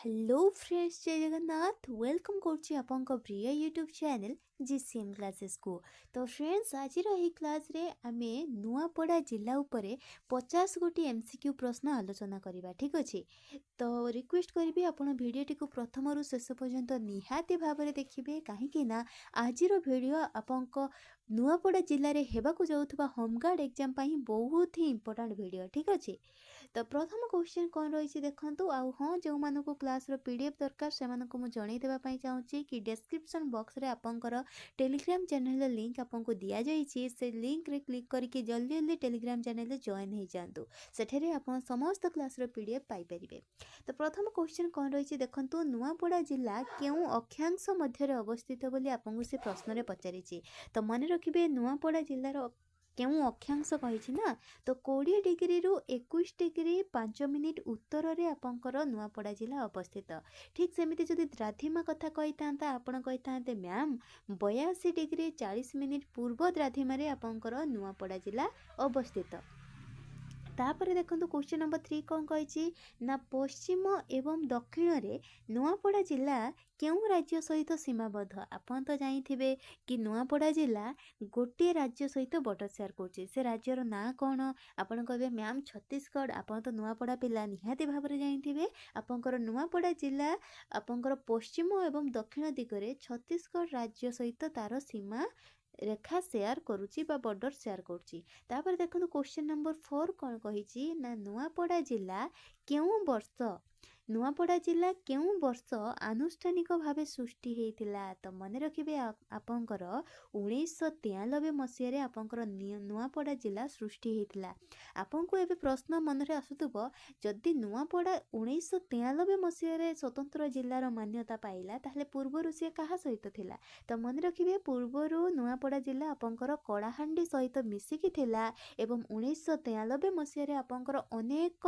Hello friends, जय Jagannath. Welcome करछि आपनक प्रिय यूट्यूब चैनल जीसीएम क्लासेस को। तो फ्रेंड्स, आज रही क्लास रे आमे नुआपड़ा जिला उपरे 50 गोटी एमसीक्यू प्रश्न आलोचना करिबा। ठीक अछि। तो रिक्वेस्ट करिबी आपण भिडियोटी को प्रथम रु शेष पर्यंत निहाती भाबरे देखिबे, काहे कि ना आजिरो भिडियो आपनक नुआपड़ा जिल्ला रे हेबाकू जाउथबा होमगार्ड एग्जाम पई बहुत ही इंपोर्टेंट भिडियो। ठीक अछि। तो प्रथम क्वेश्चन कौन रही देखु। आउ हाँ, जो मानक क्लास पीडीएफ दरकार से मुझे जन देवाई चाहूँगी कि डिस्क्रिप्शन बॉक्स रे आपंकर टेलीग्राम चैनल लिंक आपको दि जाइए। से लिंक रे क्लिक करके जल्दी जल्दी टेलीग्राम चैनल जॉइन हो जातु। सेठे आप समस्त क्लास पीडीएफ पाइपर। तो प्रथम क्वेश्चन कौन रही देखु। नुआपड़ा जिला क्यों अक्षांश मध्य अवस्थित बोली आपको से प्रश्न में पचारि। तो मन रखिए, नुआपड़ा जिलार क्यों अक्षांश कही ना, तो 20 डिग्री रु 21 डिग्री 5 मिनिट उत्तर रे आपंकर नुआपड़ा जिला अवस्थित। ठीक सेमिति जदि द्राघिमा कथा कही था आपण कही था मैम 82 डिग्री 40 मिनिट पूर्व द्राघिमा रे आपंकर नुआपड़ा जिला अवस्थित। तापर देखो क्वेश्चन नंबर 3 कौन कही ना, पश्चिम एवं दक्षिण रे नुआपड़ा जिला क्यों राज्य सहित सीमाबद्ध। आपन तो जानिथिबे कि नुआपड़ा जिला गोटे राज्य सहित बॉर्डर शेयर करछि। से राज्यर ना कौन आपन कहबे मैम छत्तीसगढ़। आपन तो नुआपड़ा पिला निहाती भाबरे जानिथिबे। आपनकर नुआपड़ा जिला आपनकर पश्चिम एवं दक्षिण दिगरे छत्तीसगढ़ राज्य सहित तार सीमा रेखा शेयर करुची बा बॉर्डर शेयर करुची। तापर देखो क्वेश्चन नंबर 4 कौन कही ना, नुआपड़ा जिला क्यों वर्ष नुआपड़ा जिला क्यों वर्ष आनुष्ठानिक भावे सृष्टि होता। तो मन रखिए आपंकर 1993 मसीह आपंकर नुआपड़ा जिला सृष्टि होता। आपन को एबे प्रश्न मन रे आसुथबो, जदि नुआपड़ा 1993 मसीह स्वतंत्र जिलार मान्यता पाइला ताहले पूर्वरु से कहा सहित थिला। तो मन रखिए, पूर्वरु नुआपड़ा जिला आपंकर कलाहांडी सहित मिसिकी थिला एवं 1993 मसीह आपंकर अनेक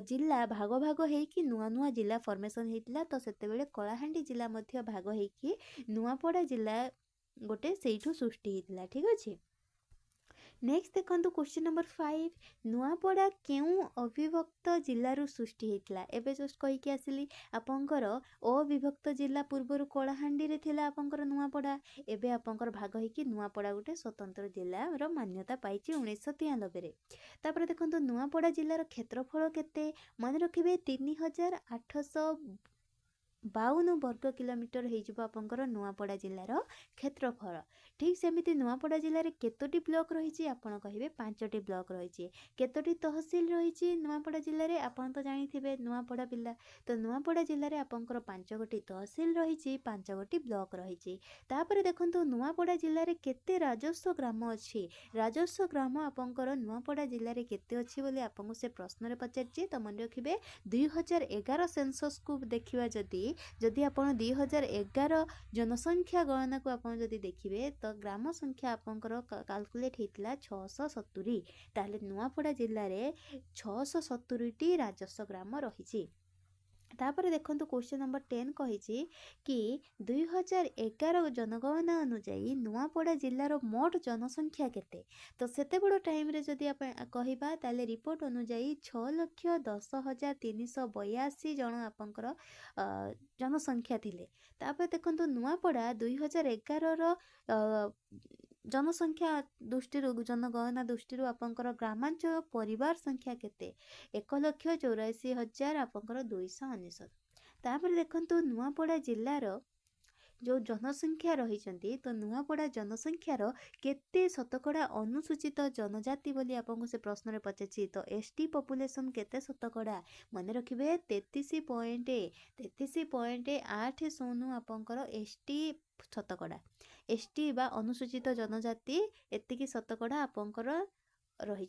जिला भाग भाग हेकी नुआ नुआ जिला फॉर्मेशन हेतिला। तो सेतेबेले कलाहांडी जिला मध्य भाग हेकी नुआपड़ा जिला गोटे सेठू सृष्टि हेतिला। ठीक अछि। नेक्स्ट देखो क्वेश्चन नंबर 5, नुआपड़ा क्यों अविभक्त जिल्लारू सृष्टि होता। एबे जस्ट कहीकि आसिली आपंकर अविभक्त जिला पूर्वर कलाहांडी रे थिला आपंकर नुआपड़ा। एबे आपंकर भाग होइकि नुआपड़ा गोटे स्वतंत्र जिल्लार मान्यता पाइछि 1993 रे। तापर देखो नुआपड़ा जिल्लार क्षेत्रफल केते। मन रखिबे 3852 वर्ग किलोमीटर हो आपंकर नुआपड़ा जिल्लार क्षेत्रफल। ठीक सेमिति नुआपड़ा जिले में केतोटी ब्लॉक रही आपन कहिबे 5टी ब्लॉक रही। केतोटी तहसील रही नुआपड़ा जिले में आपन तो जानिथिबे नुआपड़ा पिला। तो नुआपड़ा जिले में आपंकर 5 गोटी तहसील रही, 5 गोटी ब्लॉक रही। तापर देखंतु नुआपड़ा जिले में केते राजस्व ग्राम अछि। राजस्व ग्राम आपंकर नुआपड़ा जिले में केते अछि बोली आपन से प्रश्न रे पचारछि। तो मन रखिबे 2011 सेंसस को देखिबा जदि आपन 2011 जनसंख्या गणना को आपन जदि देखिबे तो ग्राम संख्या आपंकर कैलकुलेट होता 670। ताहले नुआपड़ा जिले में 670टी राजस्व ग्राम रही। तापर देखो क्वेश्चन नंबर 10 कही कि 2011 जनगणना अनुजाई नुआपड़ा जिलार मोट जनसंख्या केते। तो सेते बड़ टाइम रे जदि कहबा ताले रिपोर्ट अनुजाई 6,10,382 जन आपंकर जनसंख्या थिले। तापर देखो नुआपड़ा 2011 जनसंख्या दृष्टि जनगणना दृष्टि आपंकर ग्रामांचल परिवार संख्या केते 1,84,000 आपंकर 299। तापर देखंतु नुआपड़ा जिल्लार जो जनसंख्या रही। तो नुआपड़ा जनसंख्यार केते शतकड़ा अनुसूचित जनजाति बोली आपको से प्रश्न में पचारछि। तो एसटी पॉपुलेशन केते शतकड़ा। मन रखिबे 33.80 आपंकर एसटी शतकड़ा। एसटी बा अनुसूचित जनजाति एतिकी शतकड़ा आपंकर रही।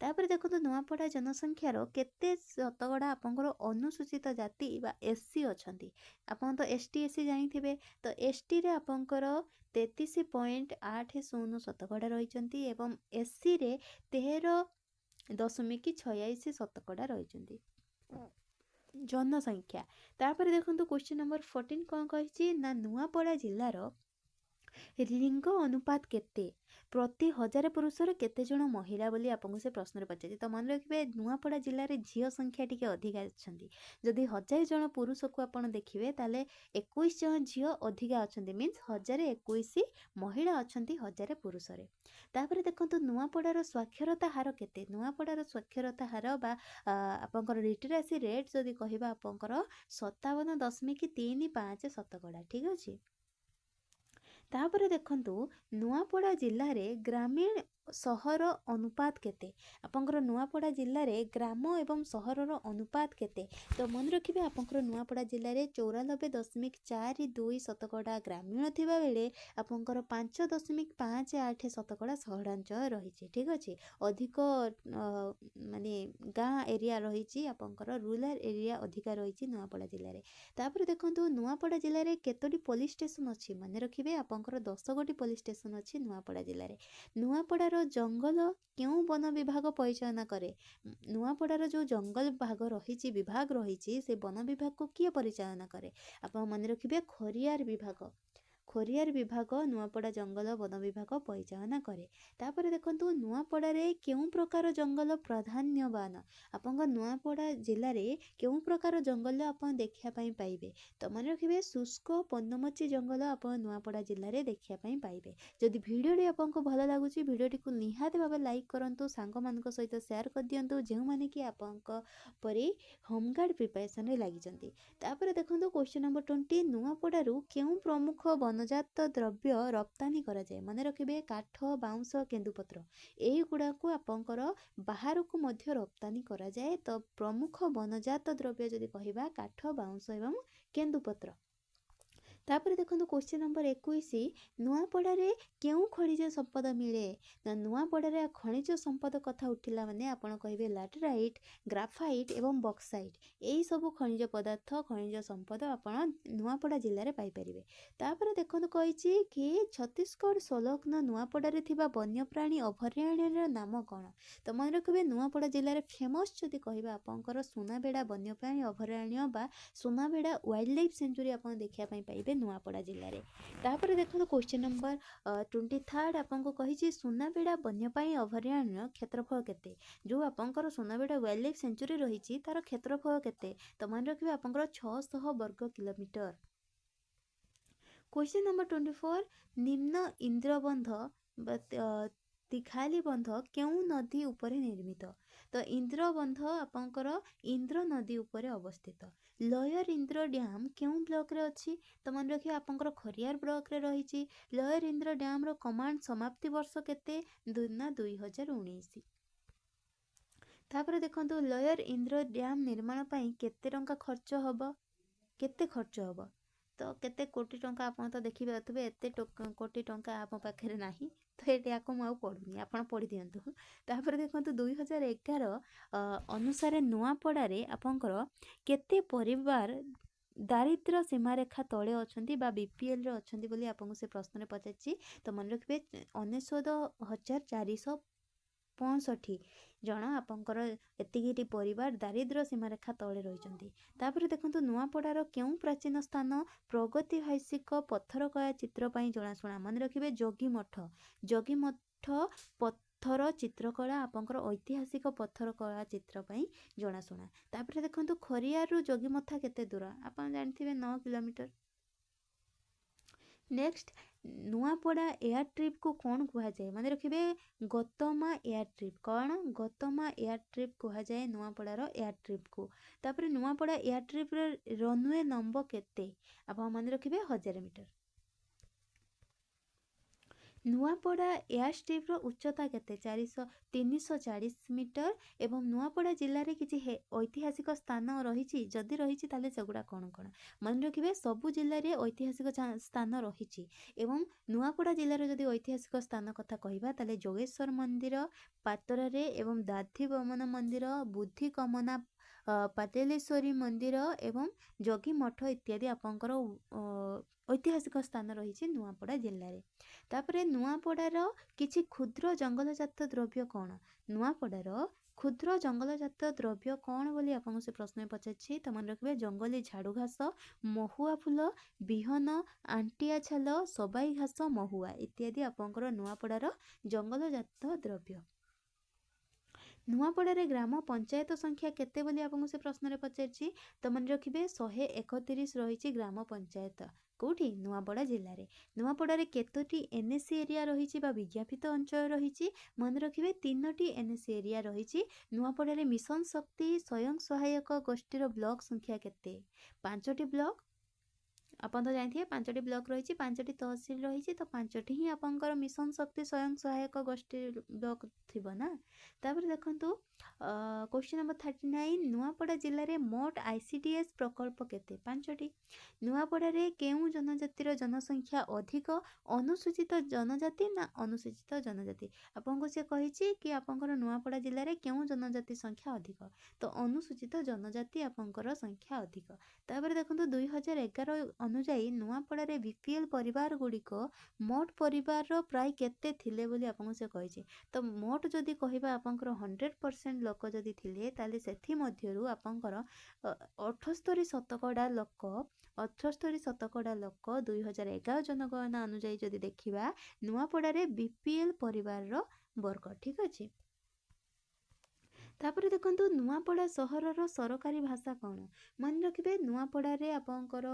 तापर देखो नुआपड़ा जनसंख्यार केते शतकड़ा आपंकर अनुसूचित जाति बा एससी अछंती। आपन तो एसटी एससी जानिथिबे। तो एसटी रे आपंकर 33.80 शतकड़ा रही एवं एससी रे 13.86 शतकड़ा रही जनसंख्या। तापर देखो क्वेश्चन नंबर 14 कौन कही ना, नुआपड़ा जिल्लार लिंग अनुपात केते प्रति 1000 पुरुषर केते जण महिला बोली आपको से प्रश्न पचार। तो मन रखिए नुआपड़ा जिले में झील संख्या टी अधिका अच्छा जदि 1000 जन पुरुष को आप देखिए ताले 21 जन झील अधिका अच्छा मीन्स 1021 महिला अच्छा 1000 पुरुष। तापर देखो नुआपड़ार साक्षरता हार केते नुआपड़ार साक्षरता हार आपंकर लिटरेसी रेट जदि कहबा आपंकर 57.35% ठीक अच्छे। तापर देखंतु नुआपड़ा जिल्ला रे ग्रामीण सहर अनुपात केते आपंकर नुआपड़ा जिल्ला रे ग्राम एवं सहरर अनुपात केते। तो मन रखिबे आपंकर नुआपड़ा जिल्ला रे 94.42% ग्रामीण थिबा बेले आपंकर 5.58% सहरांचल रहिछि ठीक अछि। अधिक माने गाँ एरिया रहिछि आपंकर रूरल एरिया अधिका रहिछि नुआपड़ा जिल्ला रे। तापर देखंतु नुआपड़ा जिल्ला रे केतोटी पुलिस स्टेशन अछि मन रखिबे आपंकर 10 गोटी पुलिस स्टेशन अछि नुआपड़ा जिल्ला रे। नुआपड़ार जंगल क्यों वन विभाग परिचालना करे नुआपड़ार जो जंगल भाग रही विभाग रही से वन विभाग को किए परिचालना करे आप मन रखिए खोरियार विभाग नुआपड़ा जंगल वन विभाग परिचालना करे। तापर देखंतु नुआपड़ा रे केउं प्रकार जंगल प्राधान्यवान आपंग नुआपड़ा जिल्ला रे केउं प्रकार जंगल आपन देखिया पई पाइबे। तो मन रखिए शुष्क पन्नमची जंगल आप नुआपड़ा जिल्ला रे देखिया पई पाइबे। जदि भिडियोटी आपको भल लगुच भिडियोटी को निहाती भाव लाइक करूँ सांग मान सहित शेयर कर दिंतु जो मैंने कि आपंक परी होमगार्ड प्रिपरेशन लगी। तापर देखो क्वेश्चन नंबर 20 नुआपड़ारू केउं प्रमुख वनजात द्रव्य रप्तानी करा जाए मन रखिए काठ बाउंस केंदुपत्र एगुड़ा को आपंकर बाहर को मध्य रप्तानी करा जाए। तो प्रमुख वनजात द्रव्य जदि कहबा काठ बाउंस एवं केंदुपत्र। तापर देखो क्वेश्चन नंबर 21 नुआपड़ा रे केउं खनिज संपद मिले ना नुआपड़ा रे खनिज संपद कथा उठिला माने आपण कहबे लैटेराइट ग्राफाइट एवं बक्साइट एई सब खनिज पदार्थ खनिज संपद आपण नुआपड़ा जिल्ला रे पाई परिबे। तापर देखो कहिछि कि छत्तीसगढ़ संलग्न नुआपड़ा रे थिबा वन्यप्राणी अभयारण्यर नाम कोन। तो मन रखबे नुआपड़ा जिल्ला रे फेमस जदि कहबा आपनकर सुनाबेड़ा वन्यप्राणी अभयारण्य बा सुनाबेड़ा वाइल्ड लाइफ सेंचुरी आपण देखिया पई पाइबे नुआपड़ा जिल्ला रे। तापर देखो क्वेश्चन नंबर 23 आपको कही सुनाबेड़ा वन्यप्राणी अभयारण्य क्षेत्रफल केते जो आपंकर सुनाबेड़ा वाइल्ड लाइफ सेंचुरी रही तार क्षेत्रफल केते। तो मन रखिए आपंकर 600 वर्ग किलोमीटर। क्वेश्चन नंबर 24 निम्न इंद्रबंध तिखाली बंध केउं नदी उपरे निर्मित। तो इंद्रबंध आपंकर इंद्र नदी उपरे अवस्थित। लोयर इंद्र डैम केउं ब्लॉक रे अछि। तो मन रखिए आपंकर खरियार ब्लॉक रे रही। लोयर इंद्र डैम रो कमांड समाप्ति वर्ष केते 2019। तापर देखंतु लोयर इंद्र डैम निर्माण पई केते टंका खर्च होबो केते खर्च होबो। तो केते कोटी टंका आपण तो देखि पाथबे एते कोटी टंका आप पाखरे नाही तो एटी आको मु पढ़ुनी आपण पढ़ी दियंतु। तापर देखंतु 2011 अनुसार नुआपड़ा रे आपंकर केते परिवार दारिद्र्य सीमारेखा तले अच्छा बा बीपीएल रे अच्छा बोली आपको से प्रश्न पचार। तो मन रखिए 69,465 जन आपंकर एतिकी परिवार दारिद्र्य सीमारेखा तले रही। तापर देखो नुआपड़ार केउं प्राचीन स्थान प्रगतिहासिक पत्थर कला चित्र पई जनाशुना मन रखिए जोगीमठ पत्थर चित्रकला आपंकर ऐतिहासिक पत्थर कला चित्र पई जनाशुना। तापर देखो खरियारू जोगीमठा केते दूर आप जानथिबे 9 kilometre. Next Nuapada air trip को कौन कहा जाए मन रखिए गतमा एयर ट्रिप कौन गतमा एयर ट्रिप कहा जाए नुआपड़ार एयर ट्रिप को। तापर Nuapada air trip runway number केते आप मन रखिए 1000 मीटर। नुआपड़ा एयर स्ट्रिप उच्चता केते 340 मीटर एवं नुआपड़ा जिल्ला रे किछि ऐतिहासिक स्थान रही जदि रही ताले सेगुड़ा कौन कौन मन रखिए सबु जिल्ला रे ऐतिहासिक स्थान रही एवं नुआपड़ा जिल्ला रे जदि ऐतिहासिक स्थान कथा कहबा ताले जोगेश्वर मंदिर पातरा रे एवं दाधी बमन मंदिर बुद्धि कमना पातेलेश्वरी मंदिर एवं जोगी मठ इत्यादि आपंकर ऐतिहासिक स्थान रही नुआपड़ा जिल्ला रे। तापर नुआपड़ार किछि क्षुद्र जंगलजात द्रव्य कौन नुआपड़ार ক্ষুদ্ର ଜଙ୍ଗଲଜାତ ଦ୍ରବ୍ୟ କ'ଣ ବୋଲି ଆପଣଙ୍କୁ ସେ ପ୍ରଶ୍ନ ପଚାରିଛି। ତ ମନେ ରଖିବେ ଜଙ୍ଗଲୀ ଝାଡ଼ୁ ଘାସ, ମହୁଆ ଫୁଲ, ବିହନ, ଆଣ୍ଟିଆ ଛାଲ, ସବାଇ ଘାସ, ମହୁଆ ଇତ୍ୟାଦି ଆପଣଙ୍କର ନୂଆପଡ଼ାର ଜଙ୍ଗଲଜାତ ଦ୍ରବ୍ୟ। ନୂଆପଡ଼ାରେ ଗ୍ରାମ ପଞ୍ଚାୟତ ସଂଖ୍ୟା କେତେ ବୋଲି ଆପଣଙ୍କୁ ସେ ପ୍ରଶ୍ନରେ ପଚାରିଛି। ତ ମନେ ରଖିବେ 131 ରହିଛି ଗ୍ରାମ ପଞ୍ଚାୟତ। କେଉଁଠି? ନୂଆପଡ଼ା ଜିଲ୍ଲାରେ। ନୂଆପଡ଼ାରେ କେତୋଟି NSC ଏରିଆ ରହିଛି ବା ବିଜ୍ଞାପିତ ଅଞ୍ଚଳ ରହିଛି? ମନେ ରଖିବେ 3ଟି NSC ଏରିଆ ରହିଛି। ନୂଆପଡ଼ାରେ ମିଶନ ଶକ୍ତି ସ୍ୱୟଂ ସହାୟକ ଗୋଷ୍ଠୀର ବ୍ଲକ ସଂଖ୍ୟା କେତେ? 5ଟି ବ୍ଲକ। ଆପଣ ତ ଜାଣିଥିବେ 5ଟି ବ୍ଲକ ରହିଛି, 5ଟି ତହସିଲ ରହିଛି, ତ 5ଟି ହିଁ ଆପଣଙ୍କର ମିଶନ ଶକ୍ତି ସ୍ୱୟଂ ସହାୟକ ଗୋଷ୍ଠୀ ବ୍ଲକ ଥିବ ନା। ତାପରେ ଦେଖନ୍ତୁ क्वेश्चन नंबर 39 नूआपड़ा जिले में मोट ICDS प्रकल्प केते? 5टी। नूआपड़ा केउ जनजातिर जनसंख्या अधिक, अनुसूचित जनजाति ना अनुसूचित जनजाति? आपको से कही कि आपंकर नूआपड़ा जिले में केउ जनजाति संख्या अधिक? तो अनुसूचित जनजाति आपंकर संख्या अधिक। तापर देखो 2011 अनुजाई नूआपड़ा BPL परिवार गुड़िक मोट परिवार प्राय केते थिले बोली आपको से कही। तो मोट जदि कहबा आपंकर 100% लोक जदि थिले ताले सेथि मध्यरु आपंकर 78% लोक 2011 जनगणना अनुजाई जदि देखिबा नूआपड़ा BPL परिवार वर्ग। ठीक अछि। तापर देखंतु नूआपड़ा सहरर सरकारी भाषा कौन? मन रखिबे नूआपड़ा आपंकर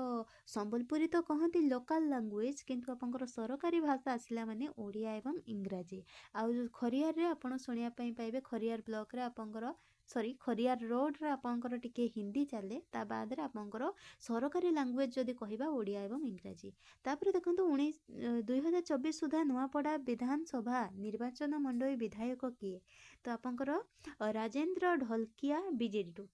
संबलपुरी तो कहती लोकल लैंग्वेज, किंतु आपंकर सरकारी भाषा आसला माने ओडिया एवं इंग्राजी। आउ खरियार रे आपण सुनिया पई पाइबे खरियार ब्लॉक रे आपंकर खरियार रोड रे आपंकर टिके हिंदी चले, ता बाद रे आपंकर सरकारी लैंग्वेज जदि कहिबा ओडिया एवं इंग्राजी। तापर देखंतु 2024 सुधा नूआपड़ा विधानसभा निर्वाचन मंडली विधायक किए? तो आपंकर राजेंद्र ढोलकिया बीजेडी।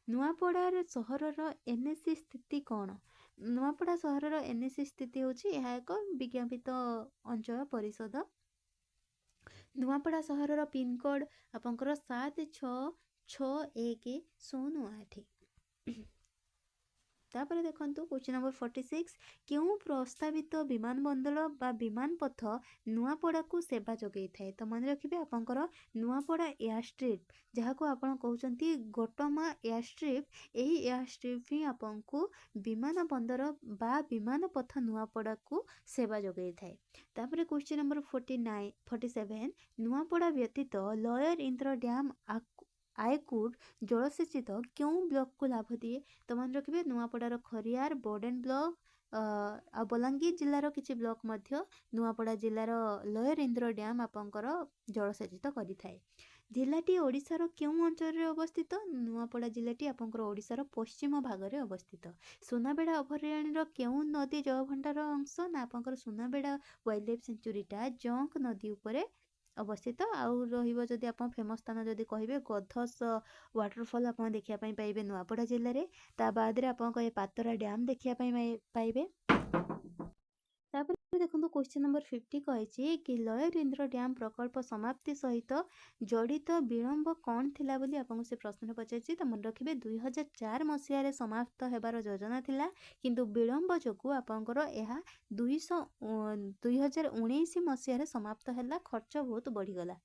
नूआपड़ा सहरर NSC स्थिति कौन? नूआपड़ा सहरर NSC स्थिति होची यह एक विज्ञापित अंचल परिषद। नूआपड़ा सहरर पिनकोड आपंकर 766108। तापर देखंतु क्वेश्चन नंबर 46 क्यों प्रस्तावित विमानबंदर बा विमान पथ नूआपड़ा को सेवा जोगई थाए? तो मन रखिबे आपंकर नूआपड़ा एयर स्ट्रिप जहाँ को आपण कहउचंती गोटमा एयर स्ट्रिप, एही एयर स्ट्रिप ही आपंको विमान बंदर बा विमान पथ नूआपड़ा को सेवा जोगई थाए। तापर क्वेश्चन नंबर 47 नूआपड़ा व्यतीत लॉयर इंद्र डैम आयकुड जलसेचित क्यों ब्लॉक को लाभ दिए? तो मन रखिए नूआपड़ार खरियार बोर्डेन ब्लॉक आ बलांगीर जिलार किछि ब्लॉक मध्य नूआपड़ा जिलार लॉयर इंद्र डैम आपंकर जलसेचित करि थाए। जिलाटी ओडिशार क्यों अंचल रे अवस्थित? नूआपड़ा जिलाटी आपंकर ओडिशार पश्चिम भाग रे अवस्थित। सुनाबेड़ा अभयारण्यर क्यों नदी जलभंडार अंश ना आपंकर सुनाबेड़ा वाइल्ड लाइफ सेंचुरीटा जंक नदी उपरे अवस्थित। आउ रहिबो जदि आपण फेमस स्थान जदि कहिबे गधस वाटरफॉल आपण देखिया पई पाइबे नूआपड़ा जिल्ला रे। ता बाद रे आपण कहे पातरा डैम देखिया पई पाइबे। तापर देखो क्वेश्चन नंबर 50 कही कि लॉयर इंद्र डैम प्रकल्प समाप्ति सहित जड़ित विलंब कौन थिला बोली आपको से प्रश्न पचारछि। तो मन रखिबे 2004 मसीह समाप्त हेबार योजना थिला, किंतु विलंब जोगु आपंकर एहा 2019 मसीह समाप्त हैला। खर्च बहुत बढ़ी गला।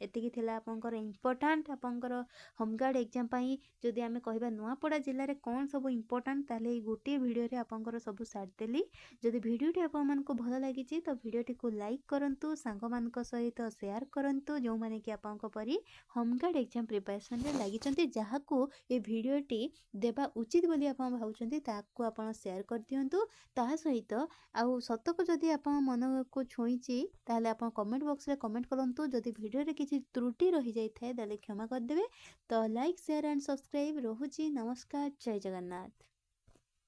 एतिकी थिला आपंकर इम्पोर्टांट आपंकर होमगार्ड एग्जाम पाई जदि आमे कहबा नूआपड़ा जिल्ला रे कोन सब इम्पोर्टांट ताले गोटे वीडियो रे आपंकर सब साथ देली। जदि वीडियोटी आपन मानको भल लागिछि तो वीडियोटी को लाइक करंतु, सांग मानको सहित शेयर करंतु जो माने कि आपंक परी होमगार्ड एग्जाम प्रिपरेशन रे लागिचंती, जाहाकू ए वीडियोटी देबा उचित बोली आपन भाउचंती ताकू आपन शेयर कर दियंतु। ता सहित आउ सतको जदि आपन मन को छोईछि ताले आपन कमेंट बॉक्स रे कमेंट करंतु। जदि वीडियो रे किछि त्रुटि रही जाय थाए ताले क्षमा कर देबे। तो लाइक शेयर एंड सब्सक्राइब रहुछि। नमस्कार, जय जगन्नाथ।